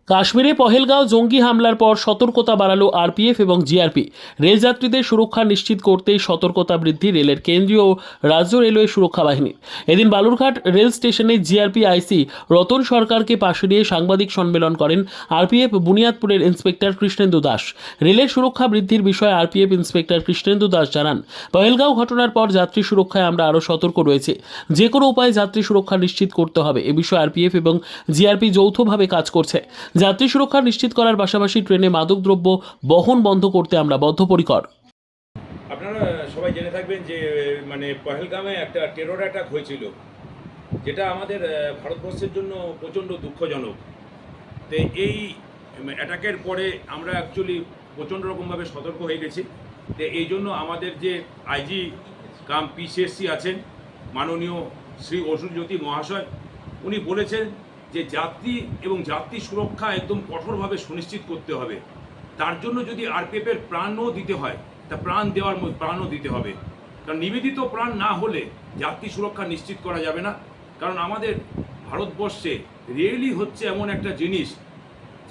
কাশ্মীরে পহেলগাঁও জঙ্গি হামলার পর সতর্কতা বাড়ালো আরপিএফ এবং জিআরপি। রেলযাত্রীদের সুরক্ষা নিশ্চিত করতেই সতর্কতা বৃদ্ধি রেলের কেন্দ্রীয় ও রাজ্য রেলওয়ে সুরক্ষা বাহিনী। এদিন বালুরঘাট রেল স্টেশনে জিআরপি আইসি রতন সরকারকে পাশে নিয়ে সাংবাদিক সম্মেলন করেন আরপিএফ বুনিয়াদপুরের ইন্সপেক্টর কৃষ্ণেন্দু দাস। রেলের সুরক্ষা বৃদ্ধির বিষয়ে আরপিএফ ইন্সপেক্টর কৃষ্ণেন্দু দাস জানান, পহেলগাঁও ঘটনার পর যাত্রী সুরক্ষায় আমরা আরও সতর্ক রয়েছে। যে কোনো উপায়ে যাত্রী সুরক্ষা নিশ্চিত করতে হবে। এ বিষয়ে আরপিএফ এবং জিআরপি যৌথভাবে কাজ করছে। যাত্রী সুরক্ষা নিশ্চিত করার পাশাপাশি ট্রেনে মাদকদ্রব্য বহন বন্ধ করতে আমরা বদ্ধপরিকর। আপনারা সবাই জেনে থাকবেন যে পহেলগামে একটা টেরর অ্যাটাক হয়েছিল, যেটা আমাদের ভারতবর্ষের জন্য প্রচণ্ড দুঃখজনক। তো এই অ্যাটাকের পরে আমরা অ্যাকচুয়ালি প্রচণ্ড রকমভাবে সতর্ক হয়ে গেছি। তো এই জন্য আমাদের যে আইজি কাম পিসিএসসি আছেন, মাননীয় শ্রী অসুরজ্যোতি মহাশয়, উনি বলেছেন যে যাত্রী এবং যাত্রী সুরক্ষা একদম কঠোরভাবে সুনিশ্চিত করতে হবে। তার জন্য যদি আরপিএফের প্রাণও দিতে হয়, তা প্রাণও দিতে হবে, কারণ নিবেদিত প্রাণ না হলে যাত্রী সুরক্ষা নিশ্চিত করা যাবে না। কারণ আমাদের ভারতবর্ষে রেলই হচ্ছে এমন একটা জিনিস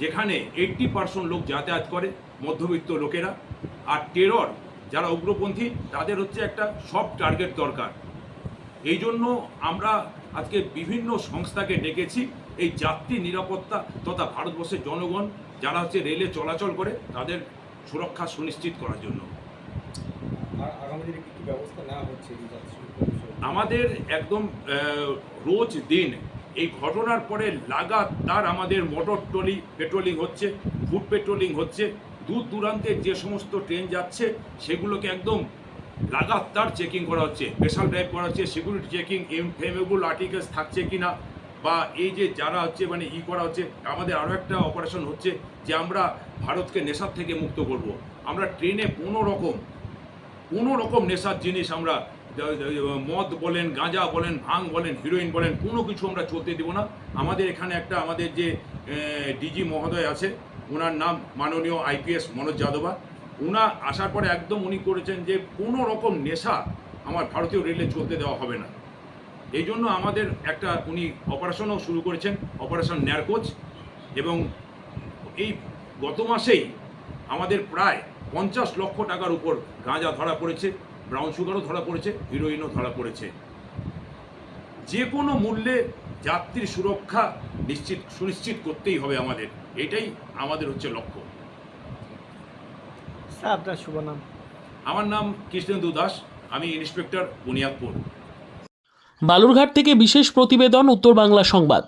যেখানে 80% লোক যাতায়াত করে, মধ্যবিত্ত লোকেরা। আর টেরর যারা উগ্রপন্থী, তাদের হচ্ছে একটা সফট টার্গেট দরকার। এই জন্য আমরা আজকে বিভিন্ন সংস্থাকে ডেকেছি এই যাত্রী নিরাপত্তা তথা ভারতবর্ষের জনগণ যারা হচ্ছে রেলে চলাচল করে তাদের সুরক্ষা সুনিশ্চিত করার জন্য। আমাদের একদম রোজ দিন এই ঘটনার পরে লাগাতার আমাদের মোটর পেট্রোলিং হচ্ছে, ফুড পেট্রোলিং হচ্ছে। দূর দূরান্তের যে সমস্ত ট্রেন যাচ্ছে সেগুলোকে একদম লাগাতার চেকিং করা হচ্ছে, স্পেশাল ড্রাইভ করা হচ্ছে, সিকিউরিটি চেকিং, ইনফ্লেমেবল আর্টিকেলস থাকছে কিনা, বা এই যে যারা হচ্ছে করা হচ্ছে। আমাদের আরও একটা অপারেশন হচ্ছে যে আমরা ভারতকে নেশার থেকে মুক্ত করব। আমরা ট্রেনে কোনো রকম নেশার জিনিস, আমরা মদ বলেন, গাঁজা বলেন, ভাং বলেন, হিরোইন বলেন, কোনো কিছু আমরা চলতে দেবো না। আমাদের এখানে আমাদের যে ডিজি মহোদয় আছে, ওনার নাম মাননীয় আইপিএস মনোজ যাদবা। উনি আসার পরে একদম উনি করেছেন যে কোনো রকম নেশা আমার ভারতীয় রেলে চলতে দেওয়া হবে না। এই জন্য আমাদের উনি অপারেশনও শুরু করেছেন, অপারেশন ন্যারকোচ। এবং এই গত মাসেই আমাদের প্রায় 50 লক্ষ টাকার উপর গাঁজা ধরা পড়েছে, ব্রাউন সুগারও ধরা পড়েছে, হিরোইনও ধরা পড়েছে। যে কোনো মূল্যে যাত্রীর সুরক্ষা সুনিশ্চিত করতেই হবে আমাদের, এটাই আমাদের হচ্ছে লক্ষ্য। আপনার শুভ নাম? আমার নাম কৃষ্ণেন্দু দাস, আমি ইন্সপেক্টর বুনিয়াদপুর। বালুরঘাট থেকে বিশেষ প্রতিবেদন, উত্তর বাংলা সংবাদ।